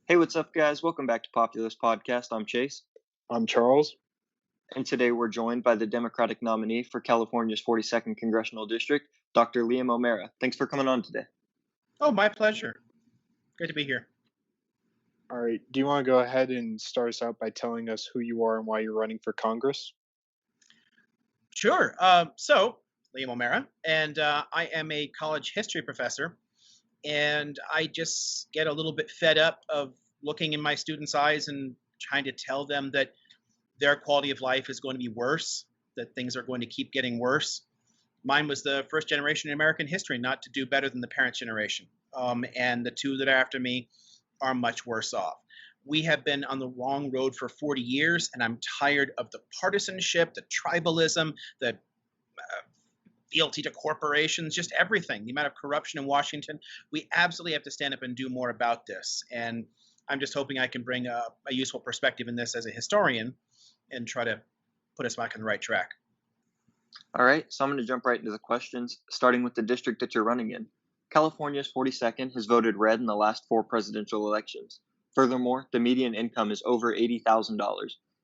Hey, what's up, guys? Welcome back to Populist Podcast. I'm Chase, I'm Charles. and today we're joined by the Democratic nominee for California's 42nd Congressional District, Dr. Liam O'Mara. Thanks for coming on today. Oh, my pleasure. Good to be here. All right. Do you want to go ahead and start us out by telling us who you are and why you're running for Congress? Sure. Liam O'Mara, and I am a college history professor, and I just get a little bit fed up of looking in my students' eyes and trying to tell them that their quality of life is going to be worse, that things are going to keep getting worse. Mine was the first generation in American history not to do better than the parents' generation, and the two that are after me are much worse off. We have been on the wrong road for 40 years, and I'm tired of the partisanship, the tribalism, the fealty to corporations, just everything, the amount of corruption in Washington. We absolutely have to stand up and do more about this. And I'm just hoping I can bring a useful perspective in this as a historian and try to put us back on the right track. All right, so I'm going to jump right into the questions, starting with the district that you're running in. California's 42nd has voted red in the last 4 presidential elections. Furthermore, the median income is over $80,000.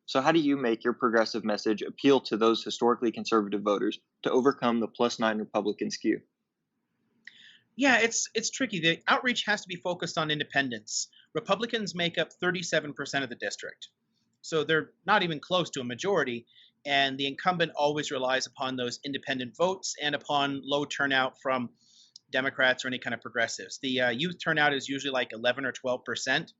So, how do you make your progressive message appeal to those historically conservative voters to overcome the +9 Republican skew? Yeah, it's tricky. The outreach has to be focused on independents. Republicans make up 37% of the district. So they're not even close to a majority. And the incumbent always relies upon those independent votes and upon low turnout from Democrats or any kind of progressives. The youth turnout is usually like 11 or 12%.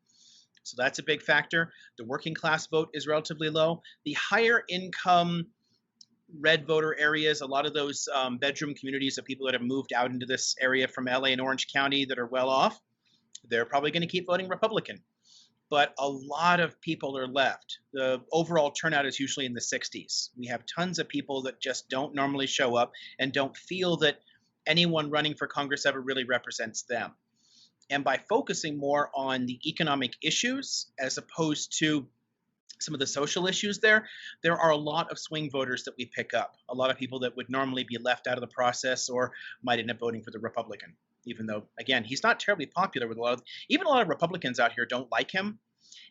So that's a big factor. The working class vote is relatively low. The higher income red voter areas, a lot of those bedroom communities of people that have moved out into this area from LA and Orange County that are well off, they're probably going to keep voting Republican. But a lot of people are left. The overall turnout is usually in the 60s. We have tons of people that just don't normally show up and don't feel that anyone running for Congress ever really represents them. And by focusing more on the economic issues as opposed to some of the social issues there are a lot of swing voters that we pick up. A lot of people that would normally be left out of the process or might end up voting for the Republican, even though, again, he's not terribly popular with even a lot of Republicans out here don't like him,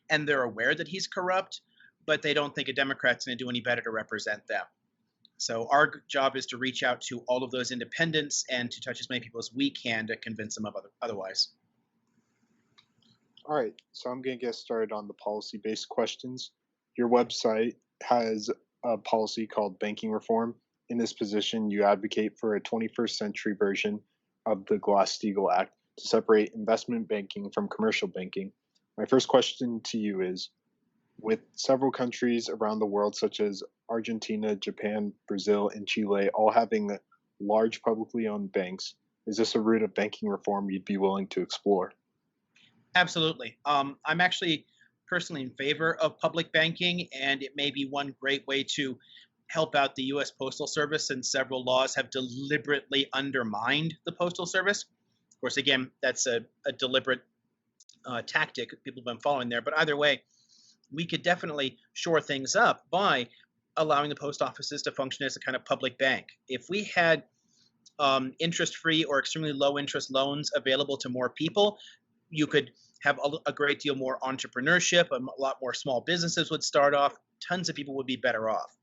and they're aware that he's corrupt, but they don't think a Democrat's going to do any better to represent them. So our job is to reach out to all of those independents and to touch as many people as we can to convince them of otherwise. All right. So I'm going to get started on the policy based questions. Your website has a policy called banking reform. In this position, you advocate for a 21st century version of the Glass Steagall Act to separate investment banking from commercial banking. My first question to you is, with several countries around the world, such as Argentina, Japan, Brazil, and Chile, all having large publicly owned banks, is this a route of banking reform you'd be willing to explore? Absolutely. I'm actually personally in favor of public banking, and it may be one great way to help out the U.S. Postal Service, and several laws have deliberately undermined the Postal Service. Of course, again, that's a deliberate tactic people have been following there. But either way, we could definitely shore things up by allowing the post offices to function as a kind of public bank. If we had interest-free or extremely low-interest loans available to more people, you could have a great deal more entrepreneurship. A lot more small businesses would start off. Tons of people would be better off.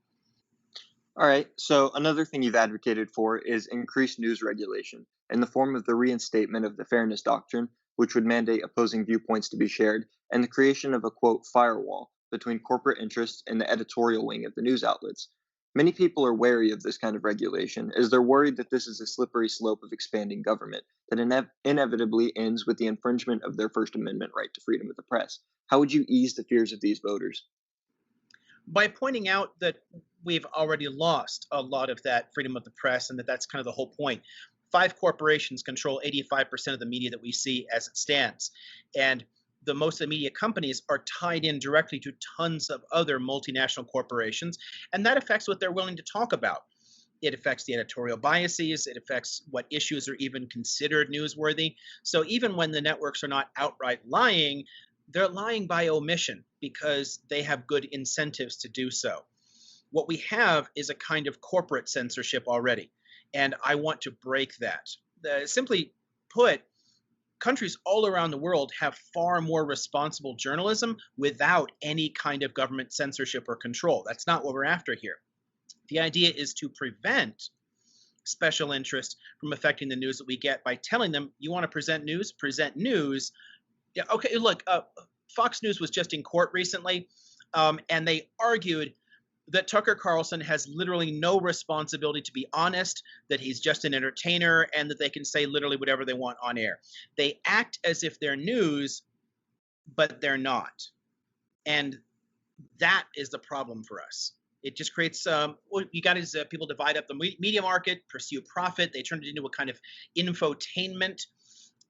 All right, so another thing you've advocated for is increased news regulation in the form of the reinstatement of the Fairness Doctrine, which would mandate opposing viewpoints to be shared, and the creation of a quote firewall between corporate interests and the editorial wing of the news outlets. Many people are wary of this kind of regulation as they're worried that this is a slippery slope of expanding government that inevitably ends with the infringement of their First Amendment right to freedom of the press. How would you ease the fears of these voters? By pointing out that we've already lost a lot of that freedom of the press and that that's kind of the whole point. 5 corporations control 85% of the media that we see as it stands. And the most of the media companies are tied in directly to tons of other multinational corporations, and that affects what they're willing to talk about. It affects the editorial biases. It affects what issues are even considered newsworthy. So even when the networks are not outright lying, they're lying by omission because they have good incentives to do so. What we have is a kind of corporate censorship already, and I want to break that. Simply put, countries all around the world have far more responsible journalism without any kind of government censorship or control. That's not what we're after here. The idea is to prevent special interest from affecting the news that we get by telling them, you want to present news? Present news. Yeah, okay, look, Fox News was just in court recently, and they argued that Tucker Carlson has literally no responsibility to be honest, that he's just an entertainer, and that they can say literally whatever they want on air. They act as if they're news, but they're not. And that is the problem for us. It just creates, what you got is people divide up the media market, pursue profit. They turn it into a kind of infotainment,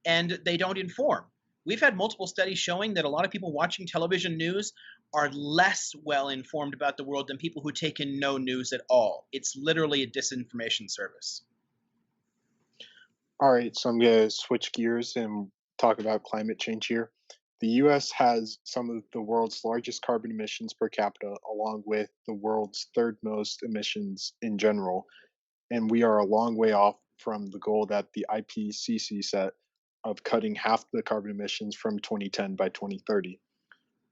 and they don't inform. We've had multiple studies showing that a lot of people watching television news are less well informed about the world than people who take in no news at all. It's literally a disinformation service. All right, so I'm going to switch gears and talk about climate change here. The US has some of the world's largest carbon emissions per capita, along with the world's third most emissions in general. And we are a long way off from the goal that the IPCC set of cutting half the carbon emissions from 2010 by 2030.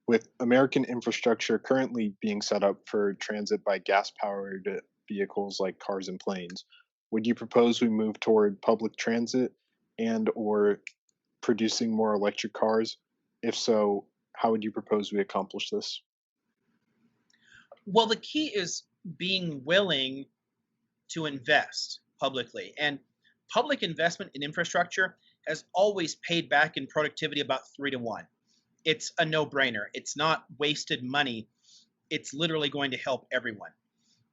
With American infrastructure currently being set up for transit by gas powered vehicles like cars and planes, would you propose we move toward public transit and or producing more electric cars? If so, how would you propose we accomplish this? Well, the key is being willing to invest publicly. And public investment in infrastructure has always paid back in productivity about 3 to 1. It's a no brainer. It's not wasted money. It's literally going to help everyone.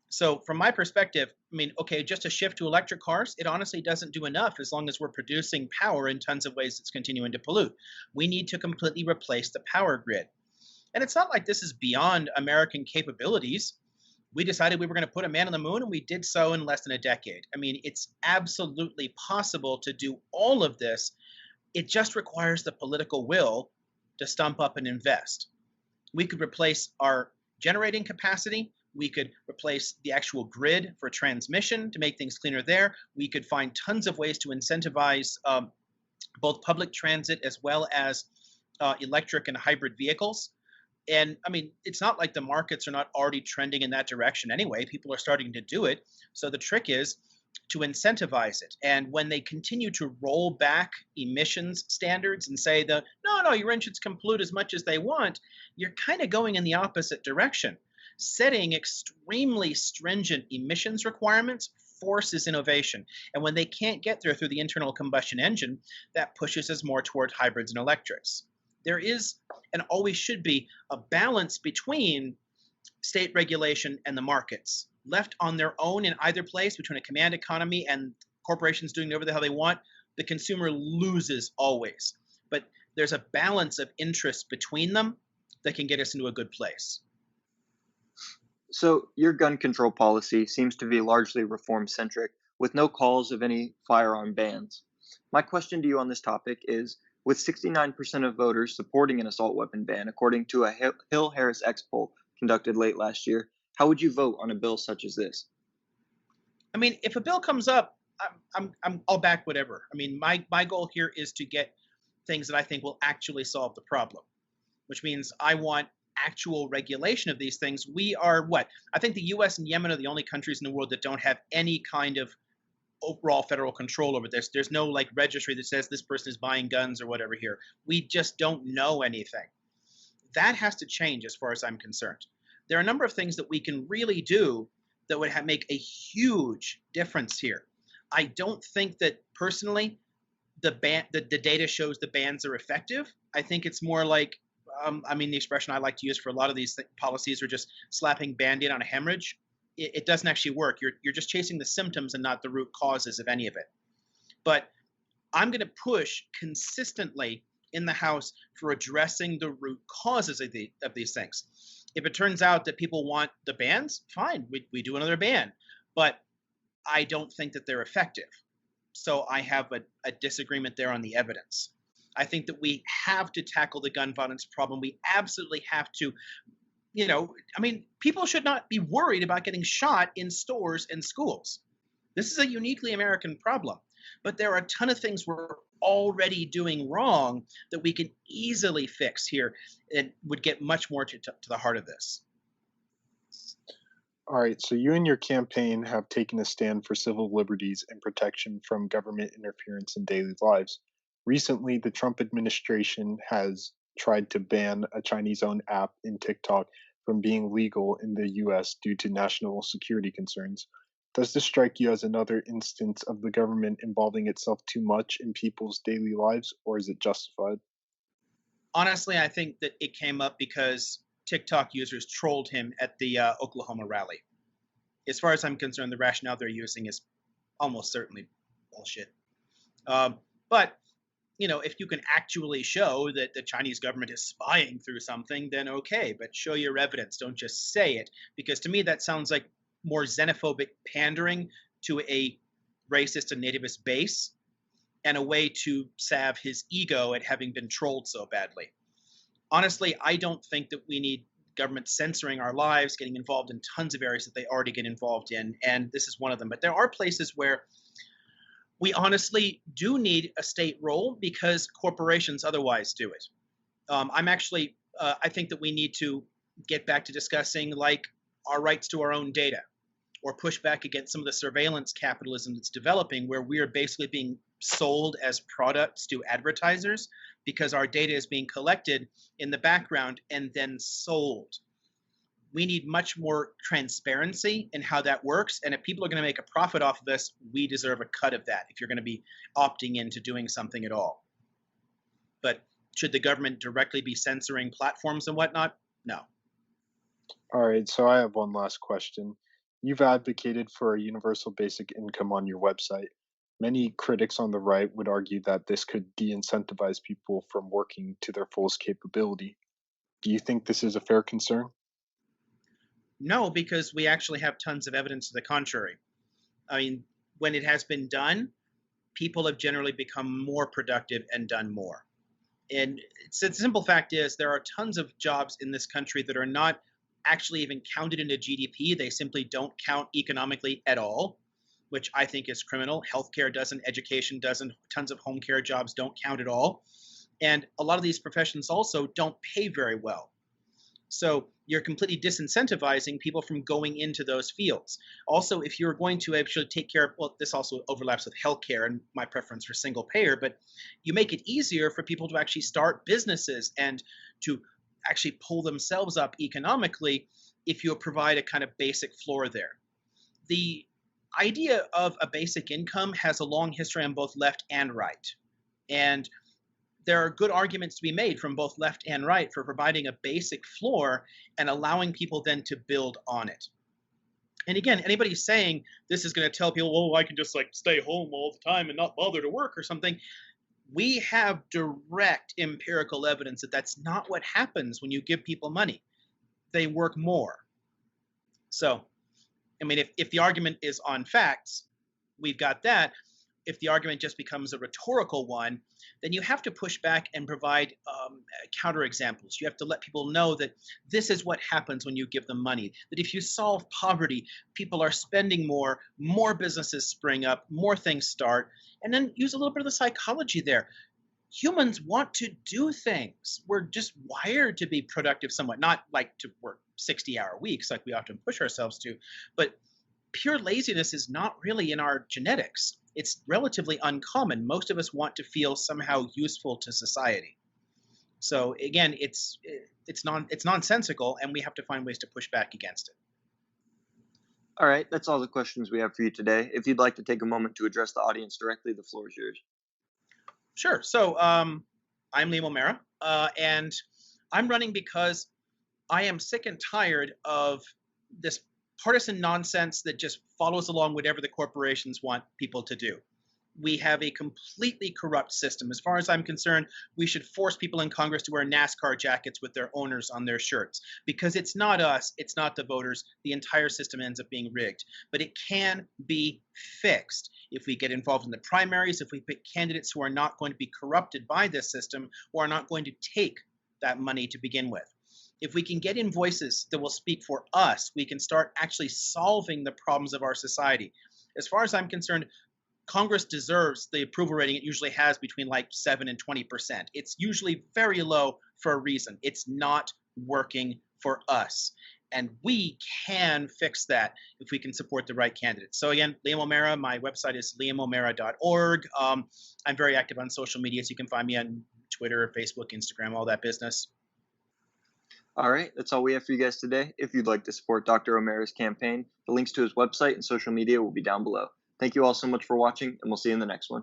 So, from my perspective, I mean, okay, just a shift to electric cars, it honestly doesn't do enough as long as we're producing power in tons of ways that's continuing to pollute. We need to completely replace the power grid. And it's not like this is beyond American capabilities. We decided we were going to put a man on the moon, and we did so in less than a decade. I mean, it's absolutely possible to do all of this. It just requires the political will to stump up and invest. We could replace our generating capacity. We could replace the actual grid for transmission to make things cleaner there. We could find tons of ways to incentivize both public transit as well as electric and hybrid vehicles. And I mean, it's not like the markets are not already trending in that direction anyway. People are starting to do it. So the trick is to incentivize it. And when they continue to roll back emissions standards and say no, your engines can pollute as much as they want, you're kind of going in the opposite direction. Setting extremely stringent emissions requirements forces innovation. And when they can't get there through the internal combustion engine, that pushes us more toward hybrids and electrics. There is, and always should be, a balance between state regulation and the markets. Left on their own in either place, between a command economy and corporations doing whatever the hell they want, the consumer loses always. But there's a balance of interest between them that can get us into a good place. So, your gun control policy seems to be largely reform centric, with no calls of any firearm bans. My question to you on this topic is, with 69% of voters supporting an assault weapon ban, according to a Hill Harris X poll conducted late last year, how would you vote on a bill such as this? I mean, if a bill comes up, I'll back whatever. I mean, my goal here is to get things that I think will actually solve the problem, which means I want actual regulation of these things. We are what? I think the US and Yemen are the only countries in the world that don't have any kind of overall federal control over this. There's no like registry that says this person is buying guns or whatever here. We just don't know anything. That has to change as far as I'm concerned. There are a number of things that we can really do that would make a huge difference here. I don't think that personally the data shows the bans are effective. I think it's more like I mean, the expression I like to use for a lot of these policies are just slapping Band-Aid on a hemorrhage. It doesn't actually work. You're just chasing the symptoms and not the root causes of any of it. But I'm going to push consistently in the House for addressing the root causes of these things. If it turns out that people want the bans, fine, we do another ban. But I don't think that they're effective. So I have a disagreement there on the evidence. I think that we have to tackle the gun violence problem. We absolutely have to, I mean, people should not be worried about getting shot in stores and schools. This is a uniquely American problem. But there are a ton of things we're already doing wrong that we can easily fix here. It would get much more to the heart of this. All right, so you and your campaign have taken a stand for civil liberties and protection from government interference in daily lives. Recently, the Trump administration has tried to ban a Chinese owned app in TikTok from being legal in the US due to national security concerns. Does this strike you as another instance of the government involving itself too much in people's daily lives, or is it justified? Honestly, I think that it came up because TikTok users trolled him at the Oklahoma rally. As far as I'm concerned, the rationale they're using is almost certainly bullshit. But if you can actually show that the Chinese government is spying through something, then okay, but show your evidence. Don't just say it, because to me that sounds like more xenophobic pandering to a racist and nativist base and a way to salve his ego at having been trolled so badly. Honestly, I don't think that we need government censoring our lives, getting involved in tons of areas that they already get involved in, and this is one of them. But there are places where we honestly do need a state role because corporations otherwise do it. I think that we need to get back to discussing like our rights to our own data or push back against some of the surveillance capitalism that's developing where we are basically being sold as products to advertisers because our data is being collected in the background and then sold. We need much more transparency in how that works. And if people are going to make a profit off of this, we deserve a cut of that if you're going to be opting into doing something at all. But should the government directly be censoring platforms and whatnot? No. All right, so I have one last question. You've advocated for a universal basic income on your website. Many critics on the right would argue that this could de incentivize people from working to their fullest capability. Do you think this is a fair concern? No, because we actually have tons of evidence to the contrary. I mean, when it has been done, people have generally become more productive and done more. And the simple fact is, there are tons of jobs in this country that are not actually even counted into GDP. They simply don't count economically at all, which I think is criminal. Healthcare doesn't, education doesn't, tons of home care jobs don't count at all. And a lot of these professions also don't pay very well. So you're completely disincentivizing people from going into those fields. Also, if you're going to actually take care of, well, this also overlaps with healthcare and my preference for single payer, but you make it easier for people to actually start businesses and to actually pull themselves up economically if you provide a kind of basic floor there. The idea of a basic income has a long history on both left and right. And there are good arguments to be made from both left and right for providing a basic floor and allowing people then to build on it. And again, anybody saying this is going to tell people, oh, I can just like stay home all the time and not bother to work or something. We have direct empirical evidence that that's not what happens when you give people money. They work more. So, I mean, if the argument is on facts, we've got that. If the argument just becomes a rhetorical one, then you have to push back and provide counterexamples. You have to let people know that this is what happens when you give them money. That if you solve poverty, people are spending more businesses spring up, more things start, and then use a little bit of the psychology there. Humans want to do things. We're just wired to be productive somewhat, not like to work 60-hour weeks like we often push ourselves to, but pure laziness is not really in our genetics. It's relatively uncommon. Most of us want to feel somehow useful to society. So again, it's nonsensical, and we have to find ways to push back against it. All right, that's all the questions we have for you today. If you'd like to take a moment to address the audience directly, the floor is yours. Sure. So I'm Liam O'Mara, and I'm running because I am sick and tired of this partisan nonsense that just follows along whatever the corporations want people to do. We have a completely corrupt system. As far as I'm concerned, we should force people in Congress to wear NASCAR jackets with their owners on their shirts, because it's not us, it's not the voters. The entire system ends up being rigged. But it can be fixed if we get involved in the primaries, if we pick candidates who are not going to be corrupted by this system, or are not going to take that money to begin with. If we can get in voices that will speak for us, we can start actually solving the problems of our society. As far as I'm concerned, Congress deserves the approval rating it usually has between like 7 and 20%. It's usually very low for a reason. It's not working for us. And we can fix that if we can support the right candidates. So again, Liam O'Meara, my website is liamomera.org. I'm very active on social media, so you can find me on Twitter, Facebook, Instagram, all that business. All right, that's all we have for you guys today. If you'd like to support Dr. O'Meara's campaign, the links to his website and social media will be down below. Thank you all so much for watching, and we'll see you in the next one.